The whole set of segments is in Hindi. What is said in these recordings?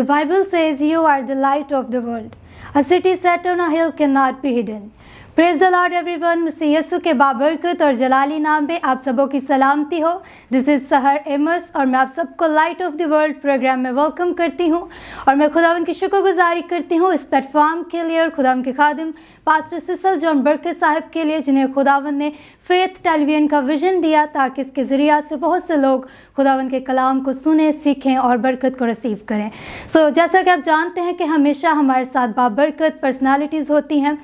Bible says, "You are the light of the world. A city set on a hill cannot be hidden." Praise the lord everyone. मसीह यीशु के बाबरकत और जलाली नाम में आप सबों की सलामती हो। दिस इज़ सहर एमस और मैं आप सबको light of the world program में वेलकम करती हूँ और मैं खुदावंद की शुक्रगुजारी करती हूँ इस प्लेटफॉर्म के लिए और खुदावंद के खादिम पास्टर सिसल जॉन बरकत साहब के लिए, जिन्हें खुदावंद ने फेथ टेलीविजन का विजन दिया ताकि इसके ज़रिए से बहुत से लोग खुदावंद के कलाम को सुने, सीखें और बरकत को रिसीव करें। जैसा कि आप जानते हैं कि हमेशा हमारे साथ बाबरकत पर्सनालिटीज़ होती हैं।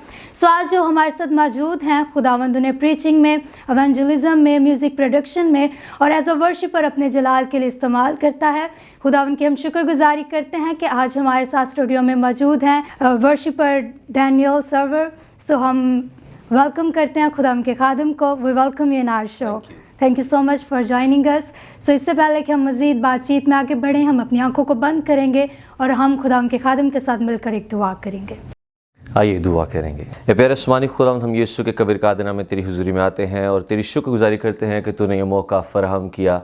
आज जो हमारे साथ मौजूद हैं, खुदावंद उन्हें प्रीचिंग में, एवेंजलिज्म में, म्यूज़िक प्रोडक्शन में और एज अ वर्शिपर अपने जलाल के लिए इस्तेमाल करता है। खुदावंद की हम शुक्रगुजारी करते हैं कि आज हमारे साथ स्टूडियो में मौजूद हैं वर्शिपर डैनियल सर्वर। हम वेलकम करते हैं खुदावंद के खादिम को। We welcome you in our show. Thank you so much for joining us. इससे पहले कि हम मज़ीद बातचीत में आगे बढ़ें, हम अपनी आंखों को बंद करेंगे और हम खुदावंद के खादिम के साथ मिलकर एक दुआ करेंगे। आइए दुआ करेंगे। प्यारे आसमानी खुदावंद, हम यीशु के कबीर का दिना में तेरी हुजूरी में आते हैं और तेरी शुक्रगुजारी करते हैं कि तूने ये मौका फराहम किया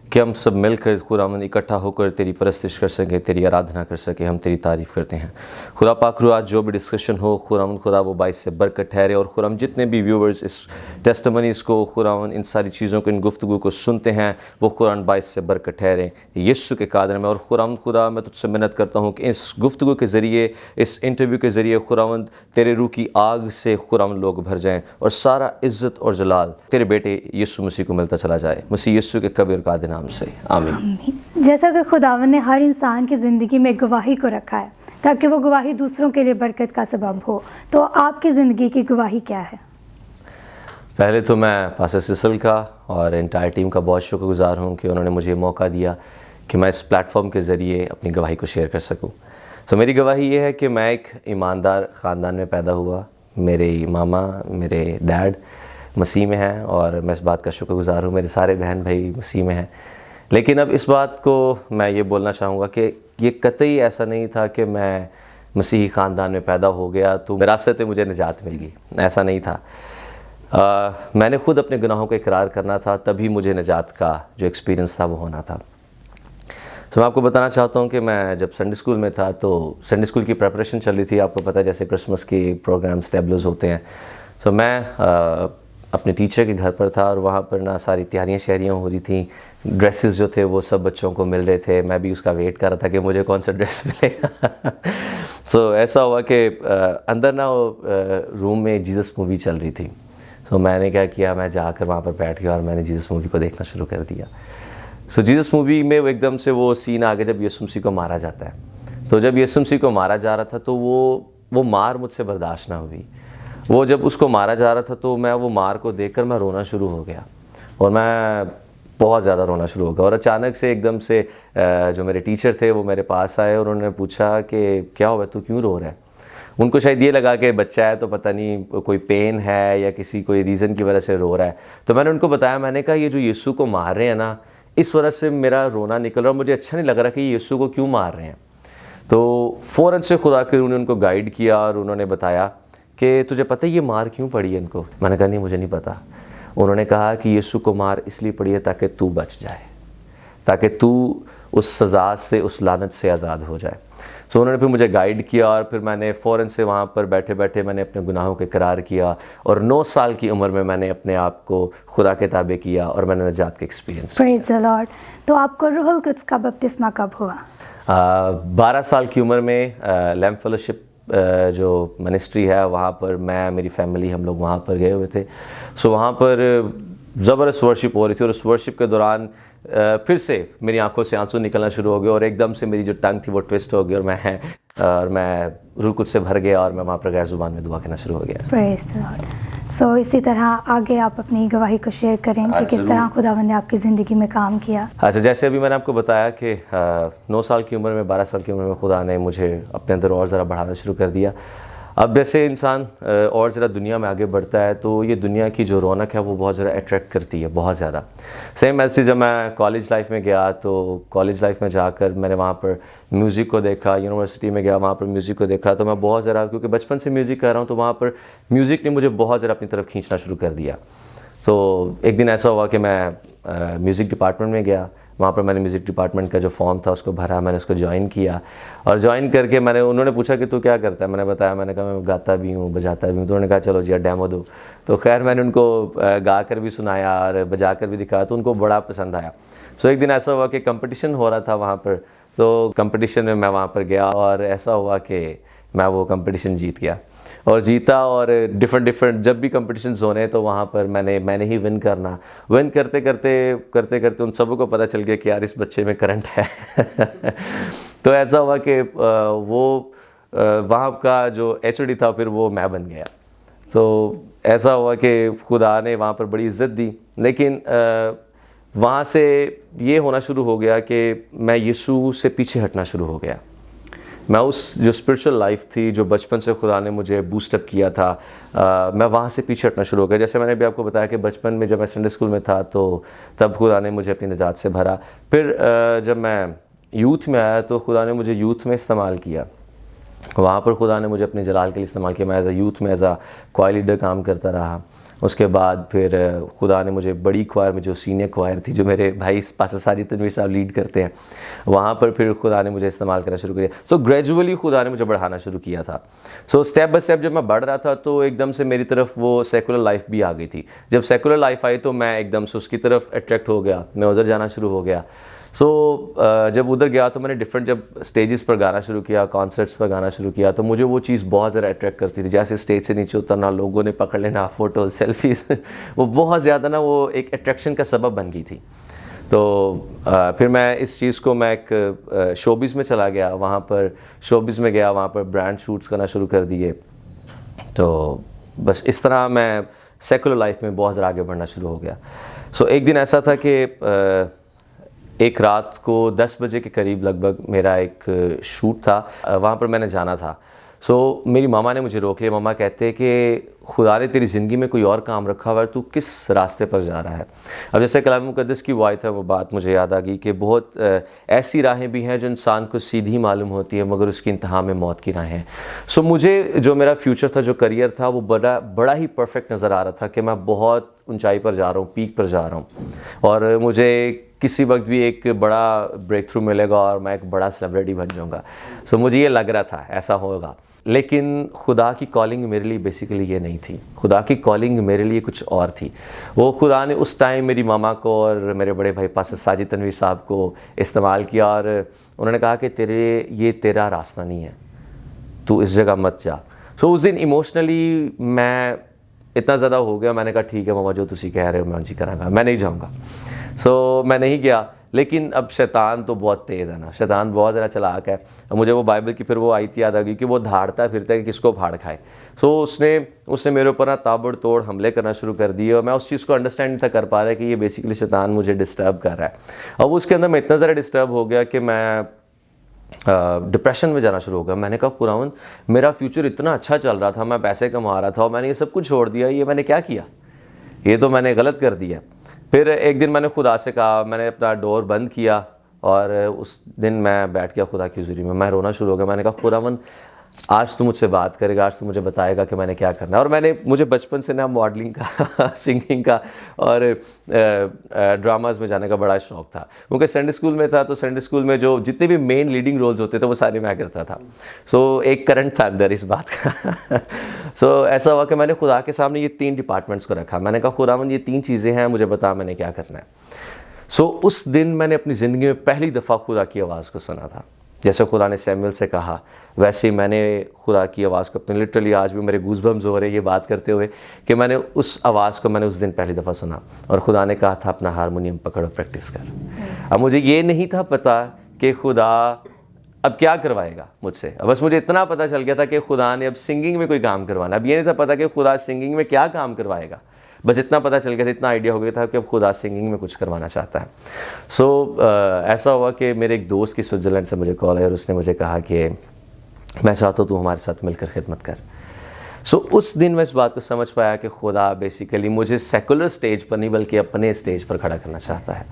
कि हम सब मिलकर खुदावंद इकट्ठा होकर तेरी परस्तिश कर सकें, तेरी आराधना कर सकें। हम तेरी तारीफ़ करते हैं। खुदा पाक रू आज जो भी डिस्कशन हो खुदावंद, खुदा वो बाइस से बरकत ठहरे और खुदावंद जितने भी व्यूवर्स इस टेस्टिमनीज़ को खुदावंद इन सारी चीज़ों को, इन गुफ्तगू को सुनते हैं, वो खुदावंद बाइस से बरकत ठहरे यीशु के कादर में। और खुदावंद खुदा मैं तुझसे मिन्नत करता हूँ कि इस गुफ्तगू के ज़रिए, इस इंटरव्यू के ज़रिए खुदावंद तेरे रूह की आग से खुदावंद लोग भर जाएँ और सारा इज़्ज़त और जलाल तेरे बेटे यीशु मसीह को मिलता चला जाए। मसीह यीशु के कबीर का नाम से आमीन। जैसा कि खुदावंद ने हर इंसान की ज़िंदगी में गवाही को रखा है ताकि वो गवाही दूसरों के लिए बरकत का सबब हो, तो आपकी ज़िंदगी की गवाही क्या है? पहले तो मैं पास्टर सिसल का और एंटायर टीम का बहुत शुक्रगुजार हूँ कि उन्होंने मुझे मौका दिया कि मैं इस प्लेटफॉर्म के ज़रिए अपनी गवाही को शेयर कर सकूँ। मेरी गवाही ये है कि मैं एक ईमानदार ख़ानदान में पैदा हुआ। मेरे मामा, मेरे डैड मसीह में हैं और मैं इस बात का शुक्रगुजार हूँ। मेरे सारे बहन भाई मसीह में हैं। लेकिन अब इस बात को मैं ये बोलना चाहूँगा कि ये कतई ऐसा नहीं था कि मैं मसीही ख़ानदान में पैदा हो गया तो विरासत में मुझे निजात मिल गई। ऐसा नहीं था। मैंने ख़ुद अपने गुनाहों का इकरार करना था, तभी मुझे निजात का जो एक्सपीरियंस था वो होना था। मैं आपको बताना चाहता हूँ कि मैं जब संडे स्कूल में था तो संडे स्कूल की प्रेपरेशन चल रही थी। आपको पता है जैसे क्रिसमस के प्रोग्राम्स टेबल्स होते हैं। मैं अपने टीचर के घर पर था और वहाँ पर ना सारी तैयारियाँ शहरियाँ हो रही थी। ड्रेसेस जो थे वो सब बच्चों को मिल रहे थे। मैं भी उसका वेट कर रहा था कि मुझे कौन सा ड्रेस मिलेगा। ऐसा हुआ कि अंदर ना रूम में जीसस मूवी चल रही थी। मैंने क्या किया, मैं जाकर वहाँ पर बैठ गया और मैंने जीसस मूवी को देखना शुरू कर दिया। जीसस मूवी में एकदम से वो सीन आ गया जब यीशु मसीह को मारा जाता है। तो जब यीशु मसीह को मारा जा रहा था तो वो मार मुझसे बर्दाश्त ना हुई। वो जब उसको मारा जा रहा था तो मैं वो मार को देखकर मैं रोना शुरू हो गया और मैं बहुत ज़्यादा रोना शुरू हो गया। और अचानक से एकदम से जो मेरे टीचर थे वो मेरे पास आए और उन्होंने पूछा कि क्या हुआ, तू क्यों रो रहा है? उनको शायद ये लगा कि बच्चा है तो पता नहीं कोई पेन है या किसी कोई रीज़न की वजह से रो रहा है। तो मैंने उनको बताया, मैंने कहा ये जो यीशु को मार रहे हैं ना, इस वजह से मेरा रोना निकल रहा है। मुझे अच्छा नहीं लग रहा कि यीशु को क्यों मार रहे हैं। तो फ़ौरन से खुदा के उन्होंने उनको गाइड किया और उन्होंने बताया कि तुझे पता है ये मार क्यों पड़ी है इनको? मैंने कहा नहीं, मुझे नहीं पता। उन्होंने कहा कि यीशु को मार इसलिए पड़ी है ताकि तू बच जाए, ताकि तू उस सज़ा से, उस लानत से आज़ाद हो जाए। उन्होंने फिर मुझे गाइड किया और फिर मैंने फ़ौरन से वहाँ पर बैठे बैठे मैंने अपने गुनाहों के इकरार किया और 9 साल की उम्र में मैंने अपने आप को खुदा के ताबे किया और मैंने निजात का एक्सपीरियंस। Praise the Lord. तो आपको रूहुल कुद्स का बपतिस्मा कब हुआ? 12 साल की उम्र में लैम्प फेलोशिप जो मिनिस्ट्री है वहाँ पर मैं, मेरी फैमिली, हम लोग वहाँ पर गए हुए थे। वहाँ पर ज़बरदस्त वर्शिप हो रही थी और उस वर्शिप के दौरान फिर से मेरी आंखों से आंसू निकलना शुरू हो गए और एकदम से मेरी जो टंग थी वो ट्विस्ट हो गई और मैं रूह कुद्स से भर गया और मैं वहाँ पर गैर ज़ुबान में दुआ करना शुरू हो गया। Praise the Lord. इसी तरह आगे आप अपनी गवाही को शेयर करें कि किस तरह खुदावंद ने आपकी ज़िंदगी में काम किया। अच्छा, जैसे अभी मैंने आपको बताया कि 9 साल की उम्र में, 12 साल की उम्र में खुदा ने मुझे अपने अंदर और ज़रा बढ़ाना शुरू कर दिया। अब जैसे इंसान और ज़रा दुनिया में आगे बढ़ता है तो ये दुनिया की जो रौनक है वो बहुत ज़्यादा अट्रैक्ट करती है, बहुत ज़्यादा। सेम ऐसे जब मैं कॉलेज लाइफ में गया तो कॉलेज लाइफ में जाकर मैंने वहाँ पर म्यूज़िक को देखा, यूनिवर्सिटी में गया वहाँ पर म्यूज़िक को देखा तो मैं बहुत ज़रा, क्योंकि बचपन से म्यूज़िक कर रहा हूँ तो वहाँ पर म्यूज़िक ने मुझे बहुत ज़रा अपनी तरफ खींचना शुरू कर दिया। तो एक दिन ऐसा हुआ कि मैं म्यूज़िक डिपार्टमेंट में गया वहाँ पर मैंने म्यूज़िक डिपार्टमेंट का जो फॉर्म था उसको भरा, मैंने उसको ज्वाइन किया और ज्वाइन करके उन्होंने पूछा कि तू क्या करता है, मैंने बताया, मैंने कहा मैं गाता भी हूँ बजाता भी हूँ। तो उन्होंने कहा चलो जी डेमो दो। तो खैर मैंने उनको गा कर भी सुनाया और बजा कर भी दिखाया, तो उनको बड़ा पसंद आया। सो एक दिन ऐसा हुआ कि कंपटीशन हो रहा था वहाँ पर, तो कंपटीशन में मैं वहाँ पर गया और ऐसा हुआ कि मैं वो कंपटीशन जीत गया और जीता। और डिफरेंट जब भी कंपटीशंस हो रहे हैं तो वहाँ पर मैंने ही विन करते करते उन सबों को पता चल गया कि यार इस बच्चे में करंट है। तो ऐसा हुआ कि वहाँ का जो HOD था फिर वो मैं बन गया। तो ऐसा हुआ कि खुदा ने वहाँ पर बड़ी इज़्ज़त दी। लेकिन वहाँ से ये होना शुरू हो गया कि मैं यीशु से पीछे हटना शुरू हो गया। मैं उस जो स्पिरिचुअल लाइफ थी, जो बचपन से खुदा ने मुझे बूस्टअप किया था, मैं वहाँ से पीछे हटना शुरू हो गया। जैसे मैंने भी आपको बताया कि बचपन में जब मैं संडे स्कूल में था तो तब खुदा ने मुझे अपनी निजात से भरा। फिर जब मैं यूथ में आया तो खुदा ने मुझे यूथ में इस्तेमाल किया। वहाँ पर खुदा ने मुझे अपने जलाल के लिए इस्तेमाल किया। मैं एज अ यूथ में एज अ क्वायर लीडर काम करता रहा। उसके बाद फिर खुदा ने मुझे बड़ी क्वायर में, जो सीनियर क्वायर थी, जो मेरे भाई पास्टर साजिद तनवीर साहब लीड करते हैं, वहाँ पर फिर खुदा ने मुझे इस्तेमाल करना शुरू किया। सो ग्रेजुअली खुदा ने मुझे बढ़ाना शुरू किया था। सो स्टेप बाय स्टेप जब मैं बढ़ रहा था तो एकदम से मेरी तरफ वो सेकुलर लाइफ भी आ गई थी। जब सेकुलर लाइफ आई तो मैं एकदम से उसकी तरफ अट्रैक्ट हो गया, मैं उधर जाना शुरू हो गया। सो जब उधर गया तो मैंने डिफरेंट जब स्टेजेस पर गाना शुरू किया, कॉन्सर्ट्स पर गाना शुरू किया, तो मुझे वो चीज़ बहुत ज़्यादा अट्रैक्ट करती थी। जैसे स्टेज से नीचे उतरना, लोगों ने पकड़ लेना, फ़ोटो सेल्फीज़ वो बहुत ज़्यादा ना वो एक अट्रैक्शन का सबब बन गई थी। तो फिर मैं इस चीज़ को मैं एक शोबिज़ में चला गया। वहाँ पर शोबिज़ में गया, वहाँ पर ब्रांड शूट्स करना शुरू कर दिए। तो बस इस तरह मैं सेकुलर लाइफ में बहुत ज़्यादा आगे बढ़ना शुरू हो गया। सो एक दिन ऐसा था कि एक रात को 10 बजे के करीब लगभग मेरा एक शूट था, वहाँ पर मैंने जाना था। सो मेरी मामा ने मुझे रोक लिया। मामा कहते हैं कि खुदा ने तेरी ज़िंदगी में कोई और काम रखा हुआ है, तू किस रास्ते पर जा रहा है। अब जैसे कलाम मुक़द्दस की वो आयत है, वो बात मुझे याद आ गई कि बहुत ऐसी राहें भी हैं जो इंसान को सीधी मालूम होती है मगर उसकी इंतहा में मौत की राहें हैं। सो मुझे जो मेरा फ्यूचर था, जो करियर था, वो बड़ा ही परफेक्ट नज़र आ रहा था कि मैं बहुत ऊंचाई पर जा रहा हूँ, पीक पर जा रहा हूँ और मुझे किसी वक्त भी एक बड़ा ब्रेक थ्रू मिलेगा और मैं एक बड़ा सेलिब्रिटी बन जाऊँगा। सो मुझे ये लग रहा था ऐसा होगा। लेकिन खुदा की कॉलिंग मेरे लिए बेसिकली ये नहीं थी। खुदा की कॉलिंग मेरे लिए कुछ और थी। वो खुदा ने उस टाइम मेरी मामा को और मेरे बड़े भाई पास्टर साजिद तनवीर साहब को इस्तेमाल किया और उन्होंने कहा कि ये तेरा रास्ता नहीं है, तू इस जगह मत जा। सो उस दिन इमोशनली मैं इतना ज़्यादा हो गया, मैंने कहा ठीक है मामा, जो तुसी कह रहे हो मैं जी कराँगा, मैं नहीं जाऊँगा। सो मैं नहीं गया। लेकिन अब शैतान तो बहुत तेज़ है ना, शैतान बहुत ज़्यादा चालाक है। मुझे वो बाइबल की फिर वो आयत याद आ गई कि वो धाड़ता फिरता है कि किसको फाड़ खाए। सो उसने मेरे ऊपर ना ताबड़तोड़ हमले करना शुरू कर दिए और मैं उस चीज़ को अंडरस्टैंड नहीं था कर पा रहा कि ये बेसिकली शैतान मुझे डिस्टर्ब कर रहा है। और वो उसके अंदर मैं इतना ज़्यादा डिस्टर्ब हो गया कि मैं डिप्रेशन में जाना शुरू हो गया। मैंने कहा खुदावंद, मेरा फ्यूचर इतना अच्छा चल रहा था, मैं पैसे कमा रहा था और मैंने ये सब कुछ छोड़ दिया, ये मैंने क्या किया, ये तो मैंने गलत कर दिया। फिर एक दिन मैंने खुदा से कहा, मैंने अपना डोर बंद किया और उस दिन मैं बैठ गया खुदा की हुज़ूरी में। मैं रोना शुरू हो गया। मैंने कहा खुदावंद, आज तू मुझसे बात करेगा, आज तू मुझे बताएगा कि मैंने क्या करना है। और मुझे बचपन से ना मॉडलिंग का सिंगिंग का और ड्रामाज में जाने का बड़ा शौक़ था। क्योंकि संडे स्कूल में था तो संडे स्कूल में जो जितने भी मेन लीडिंग रोल्स होते थे वो सारे मैं करता था। सो एक करंट था अंदर इस बात का। सो ऐसा हुआ कि मैंने खुदा के सामने ये 3 डिपार्टमेंट्स को रखा। मैंने कहा खुदावंद, ये 3 चीज़ें हैं, मुझे बता मैंने क्या करना है। सो उस दिन मैंने अपनी ज़िंदगी में पहली दफ़ा खुदा की आवाज़ को सुना था। जैसे खुदा ने सैमुअल से कहा, वैसे ही मैंने खुदा की आवाज़ को अपने लिटरली आज भी मेरे गूज़बम्स हो रहे हैं ये बात करते हुए कि मैंने उस आवाज़ को उस दिन पहली दफ़ा सुना। और खुदा ने कहा था अपना हारमोनियम पकड़ और प्रैक्टिस कर। अब मुझे ये नहीं था पता कि खुदा अब क्या करवाएगा मुझसे। बस मुझे इतना पता चल गया था कि खुदा ने अब सिंगिंग में कोई काम करवाना। अब ये नहीं था पता कि खुदा सिंगिंग में क्या काम करवाएगा, बस इतना पता चल गया था, इतना आइडिया हो गया था कि अब खुदा सिंगिंग में कुछ करवाना चाहता है। सो ऐसा हुआ कि मेरे एक दोस्त की स्विट्ज़रलैंड से मुझे कॉल आई और उसने मुझे कहा कि मैं चाहता हूँ तू हमारे साथ मिलकर खिदमत कर। सो उस दिन मैं इस बात को समझ पाया कि खुदा बेसिकली मुझे सेकुलर स्टेज पर नहीं बल्कि अपने स्टेज पर खड़ा करना चाहता है।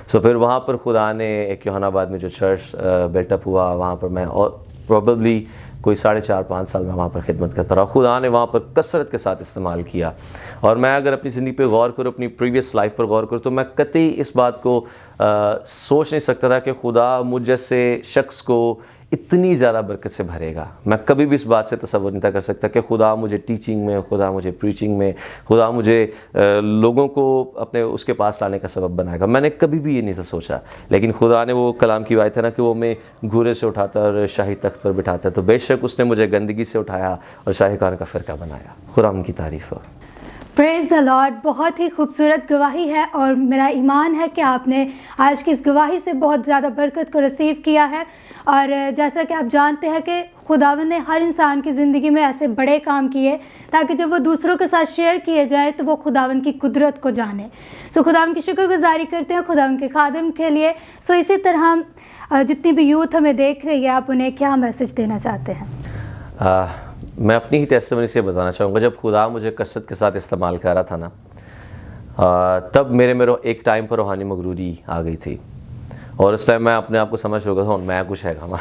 सो फिर वहाँ पर खुदा ने एक यूहन्नाबाद में जो चर्च बिल्टअप हुआ, वहाँ पर मैं और प्रॉबली कोई 4.5-5 साल मैं वहाँ पर खिदमत करता रहा। खुदा ने वहाँ पर कसरत के साथ इस्तेमाल किया। और मैं अगर अपनी ज़िंदगी पे गौर करूँ, अपनी प्रीवियस लाइफ पर गौर करूँ, तो मैं कतई इस बात को सोच नहीं सकता था कि खुदा मुझ जैसे शख्स को इतनी ज़्यादा बरकत से भरेगा। मैं कभी भी इस बात से तसव्वुर नहीं था कर सकता कि खुदा मुझे टीचिंग में, खुदा मुझे प्रीचिंग में, खुदा मुझे लोगों को अपने उसके पास लाने का सबब बनाएगा। मैंने कभी भी ये नहीं था सोचा। लेकिन खुदा ने वो कलाम की बात है ना कि वो मैं घूरे से उठाता और शाही तख्त पर बिठाता, तो बेशक उसने मुझे गंदगी से उठाया और शाहीकान का फ़िरका बनाया। खुदा उनकी तारीफ़ हो। Praise the Lord. बहुत ही खूबसूरत गवाही है और मेरा ईमान है कि आपने आज की इस गवाही से बहुत ज़्यादा बरकत को रिसीव किया है। और जैसा कि आप जानते हैं कि खुदावंद ने हर इंसान की ज़िंदगी में ऐसे बड़े काम किए ताकि जब वो दूसरों के साथ शेयर किए जाए तो वो खुदावंद की कुदरत को जाने। सो खुदावंद की शुक्रगुजारी करते हैं खुदावंद के खादिम के लिए। सो इसी तरह जितनी भी यूथ हमें देख रही है, आप उन्हें क्या मैसेज देना चाहते हैं? मैं अपनी ही टेस्टिमनी से बताना चाहूँगा। जब खुदा मुझे कसरत के साथ इस्तेमाल कर रहा था ना, तब मेरे एक टाइम पर रूहानी मगरूरी आ गई थी और उस टाइम मैं अपने आप को समझ रहा था मैं कुछ है खामा।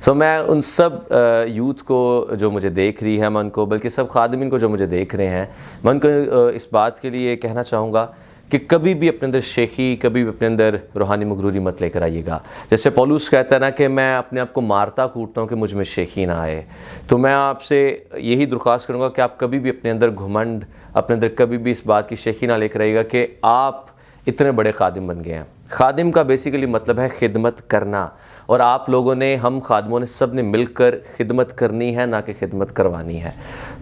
सो मैं उन सब यूथ को जो मुझे देख रही है, मैं उनको, बल्कि सब खादिमीन को जो मुझे देख रहे हैं, मैं उनको इस बात के लिए कहना चाहूँगा कि कभी भी अपने अंदर शेखी, कभी भी अपने अंदर रूहानी मगरूरी मत लेकर आइएगा। जैसे पौलुस कहता है ना कि मैं अपने आप को मारता कूटता हूँ कि मुझ में शेखी ना आए। तो मैं आपसे यही दरख्वास्त करूँगा कि आप कभी भी अपने अंदर घमंड, अपने अंदर कभी भी इस बात की शेखी ना लेकर आइएगा कि आप इतने बड़े खादिम बन गए हैं। खादिम का बेसिकली मतलब है खिदमत करना, और आप लोगों ने, हम खादिमों ने, सब ने मिलकर खिदमत करनी है, ना कि खिदमत करवानी है।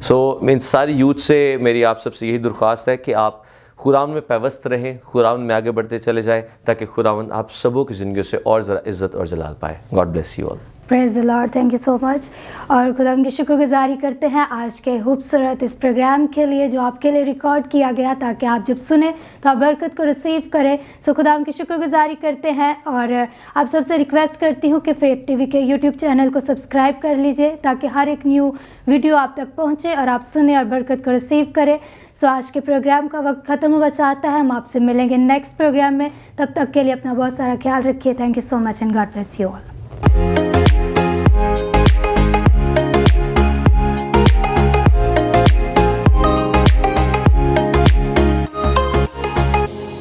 सो इन सारी यूथ से मेरी आप सबसे यही दरख्वास्त है कि आप खुदावंद में पैवस्त रहें, खुदावंद में आगे बढ़ते चले जाएं, ताकि खुदावंद आप सबों की ज़िंदगी से और ज़रा इज़्ज़त और जलाल पाए। God bless you all. Praise the Lord. Thank you so much. और खुदावंद की शुक्रगुजारी करते हैं आज के खूबसूरत इस प्रोग्राम के लिए जो आपके लिए रिकॉर्ड किया गया, ताकि आप जब सुने तो आप बरकत को रिसीव करें। सो खुदावंद की शुक्रगुजारी करते हैं और आप सबसे रिक्वेस्ट करती हूँ कि फेथ टीवी के यूट्यूब चैनल को सब्सक्राइब कर लीजिए ताकि हर एक न्यू वीडियो आप तक पहुँचे और आप सुने और बरकत को रिसीव करें। सो आज के प्रोग्राम का वक्त ख़त्म हुआ चाहता है। हम आपसे मिलेंगे नेक्स्ट प्रोग्राम में। तब तक के लिए अपना बहुत सारा ख्याल रखिए। Thank you so much and God bless you all.